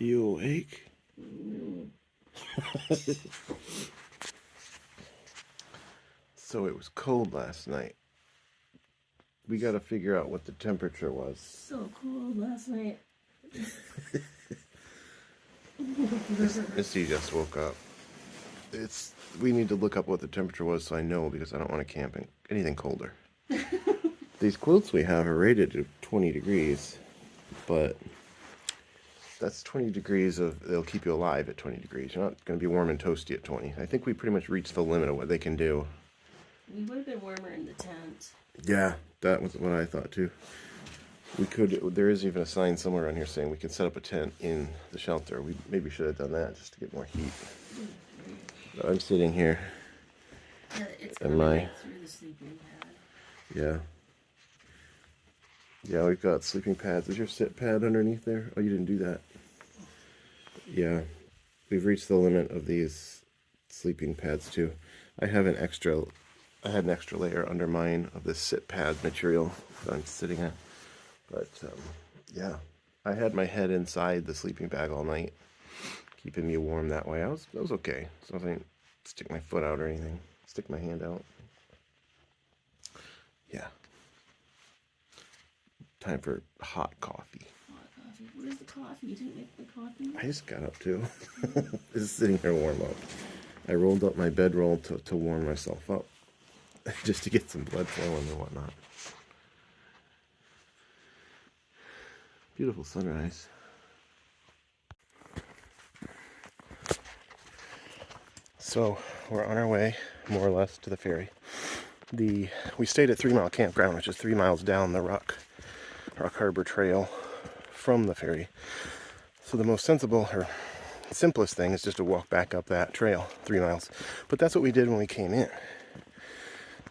You awake? So it was cold last night. We got to figure out what the temperature was. So cold last night. Misty just woke up. We need to look up what the temperature was so I know, because I don't want to camp in anything colder. These quilts we have are rated to 20 degrees, but that's 20 degrees they'll keep you alive at 20 degrees. You're not going to be warm and toasty at 20. I think we pretty much reached the limit of what they can do. We would have been warmer in the tent. Yeah, that was what I thought too. There is even a sign somewhere around here saying we can set up a tent in the shelter. We maybe should have done that just to get more heat. But I'm sitting here. Yeah, it's coming right through the sleeping pad. Yeah. Yeah, we've got sleeping pads. Is your sit pad underneath there? Oh, you didn't do that. Yeah. We've reached the limit of these sleeping pads too. I had an extra layer under mine of this sit pad material that I'm sitting at. But yeah, I had my head inside the sleeping bag all night, keeping me warm that way. I was okay. So I didn't stick my foot out or anything. Stick my hand out. Yeah. Time for hot coffee. Hot coffee. Where's the coffee? You didn't make the coffee? I just got up too. Just sitting here warm up. I rolled up my bedroll to warm myself up, just to get some blood flowing and whatnot. Beautiful sunrise. So we're on our way, more or less, to the ferry. We stayed at 3 Mile Campground, which is 3 miles down the Rock Harbor Trail from the ferry. So the most sensible or simplest thing is just to walk back up that trail 3 miles. But that's what we did when we came in.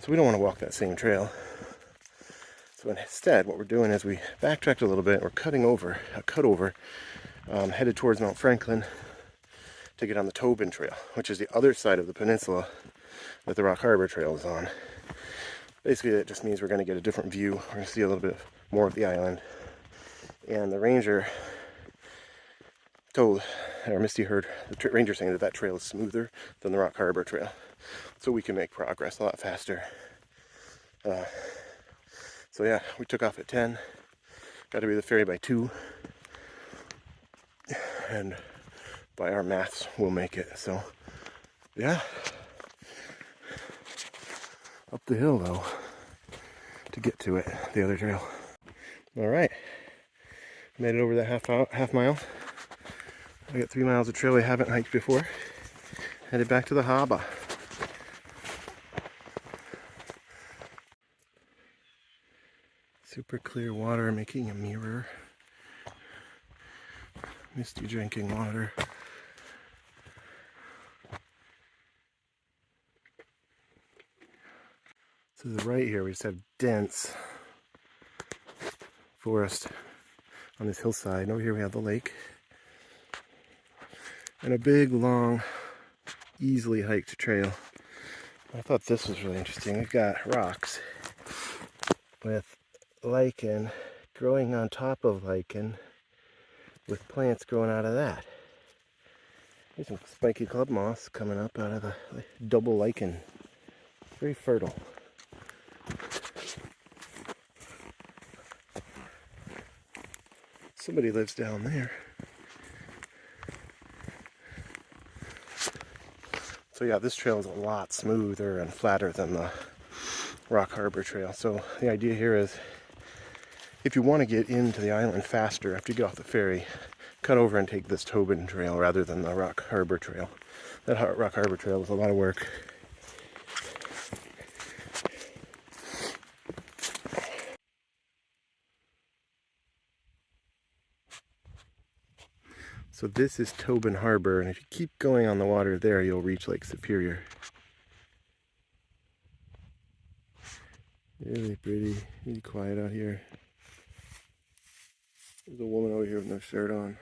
So we don't want to walk that same trail. So instead, what we're doing is we backtracked a little bit. We're cutting over, headed towards Mount Franklin to get on the Tobin Trail, which is the other side of the peninsula that the Rock Harbor Trail is on. Basically, that just means we're going to get a different view. We're going to see a little bit more of the island. And the ranger Misty heard the ranger saying that trail is smoother than the Rock Harbor Trail. So we can make progress a lot faster. So yeah, we took off at 10. Got to be at the ferry by 2. And by our maths, we'll make it. So yeah. Up the hill though, to get to it, the other trail. All right, made it over that half mile. I got 3 miles of trail we haven't hiked before. Headed back to the harbor. Super clear water making a mirror. Misty drinking water. To the right here, we just have dense forest on this hillside. And over here we have the lake. And a big, long, easily hiked trail. I thought this was really interesting. We've got rocks with lichen growing on top of lichen with plants growing out of that. There's some spiky club moss coming up out of the double lichen. Very fertile. Somebody lives down there. So yeah, this trail is a lot smoother and flatter than the Rock Harbor Trail. So the idea here is, if you want to get into the island faster after you get off the ferry, cut over and take this Tobin Trail rather than the Rock Harbor Trail. That Rock Harbor Trail was a lot of work. So this is Tobin Harbor, and if you keep going on the water there, you'll reach Lake Superior. Really pretty, really quiet out here. There's a woman over here with no shirt on.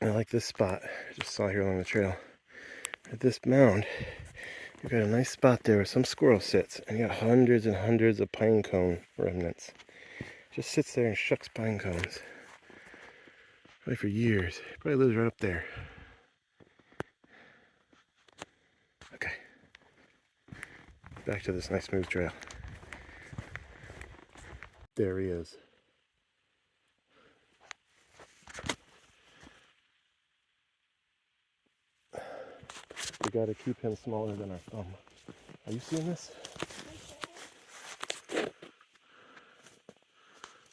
I like this spot I just saw here along the trail. At this mound, You got a nice spot there where some squirrel sits, and you got hundreds and hundreds of pine cone remnants. Just sits there and shucks pine cones. Probably for years. Probably lives right up there. Okay. Back to this nice smooth trail. There he is. We gotta keep him smaller than our thumb. Are you seeing this?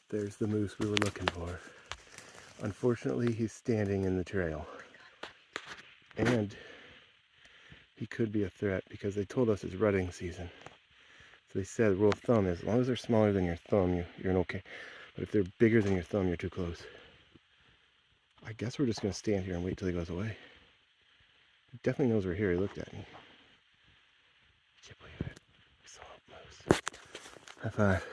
There's the moose we were looking for. Unfortunately, he's standing in the trail. And he could be a threat because they told us it's rutting season. So they said rule of thumb is as long as they're smaller than your thumb, you're okay. But if they're bigger than your thumb, you're too close. I guess we're just gonna stand here and wait till he goes away. He definitely knows we're here. He looked at me. I can't believe it. We saw a moose. High five.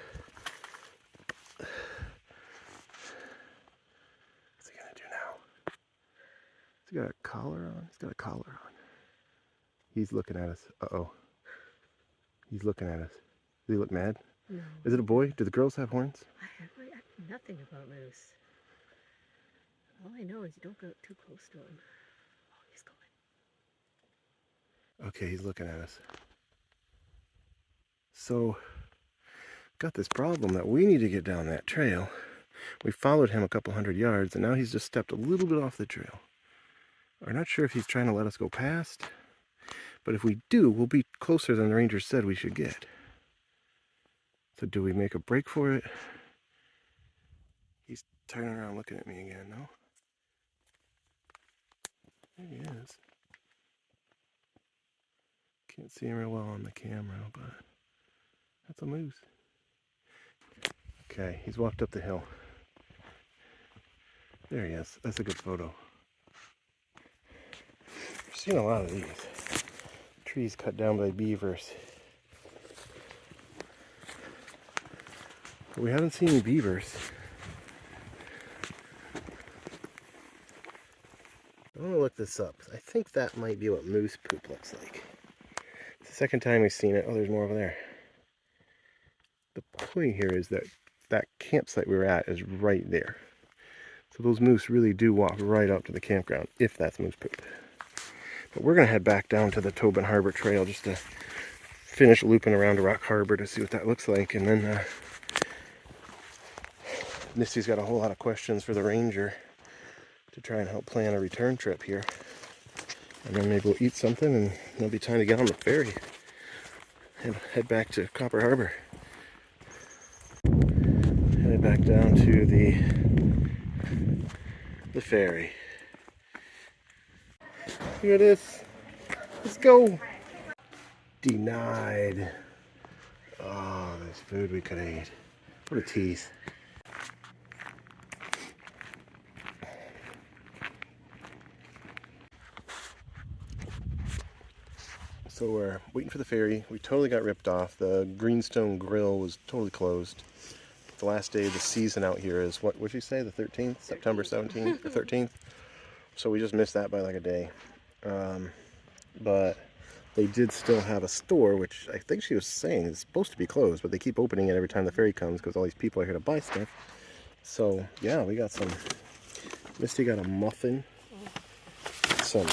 What's he gonna do now? Has he got a collar on? He's got a collar on. He's looking at us. Uh-oh. He's looking at us. Does he look mad? No. Is it a boy? Do the girls have horns? I have nothing about moose. All I know is you don't go too close to him. Oh, he's going. Okay, he's looking at us. So, got this problem that we need to get down that trail. We followed him a couple hundred yards, and now he's just stepped a little bit off the trail. We're not sure if he's trying to let us go past, but if we do, we'll be closer than the ranger said we should get. So do we make a break for it? He's turning around looking at me again, no? There he is. Can't see him real well on the camera, but that's a moose. Okay, he's walked up the hill. There he is. That's a good photo. I've seen a lot of these. Trees cut down by beavers. But we haven't seen any beavers. I want to look this up. I think that might be what moose poop looks like. It's the second time we've seen it. Oh, there's more over there. The point here is that that campsite we were at is right there. So those moose really do walk right up to the campground, if that's moose poop. But we're going to head back down to the Tobin Harbor Trail just to finish looping around to Rock Harbor to see what that looks like. And then Misty's got a whole lot of questions for the ranger to try and help plan a return trip here. And then maybe we'll eat something and there'll be time to get on the ferry and head back to Copper Harbor. Headed back down to the ferry. Here it is. Let's go. Denied. Oh, there's food we could eat. What a tease. So we're waiting for the ferry. We totally got ripped off. The Greenstone Grill was totally closed. The last day of the season out here is, what would you say, the 13th? September 17th or 13th? So we just missed that by like a day. But they did still have a store, which I think she was saying is supposed to be closed, but they keep opening it every time the ferry comes because all these people are here to buy stuff. So yeah, we got some. Misty got a muffin, some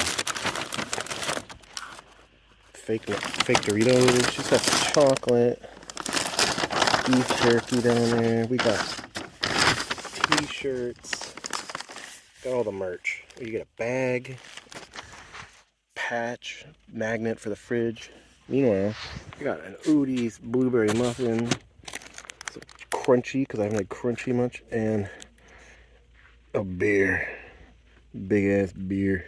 fake Doritos. She's got some chocolate, beef jerky down there. We got t-shirts. Got all the merch. You get a bag, patch, magnet for the fridge. Meanwhile, I got an Udi's blueberry muffin. It's crunchy because I haven't had crunchy much, and a beer, big ass beer.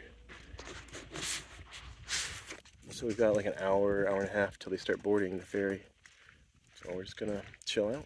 So we've got like an hour and a half till they start boarding the ferry. So we're just gonna chill out.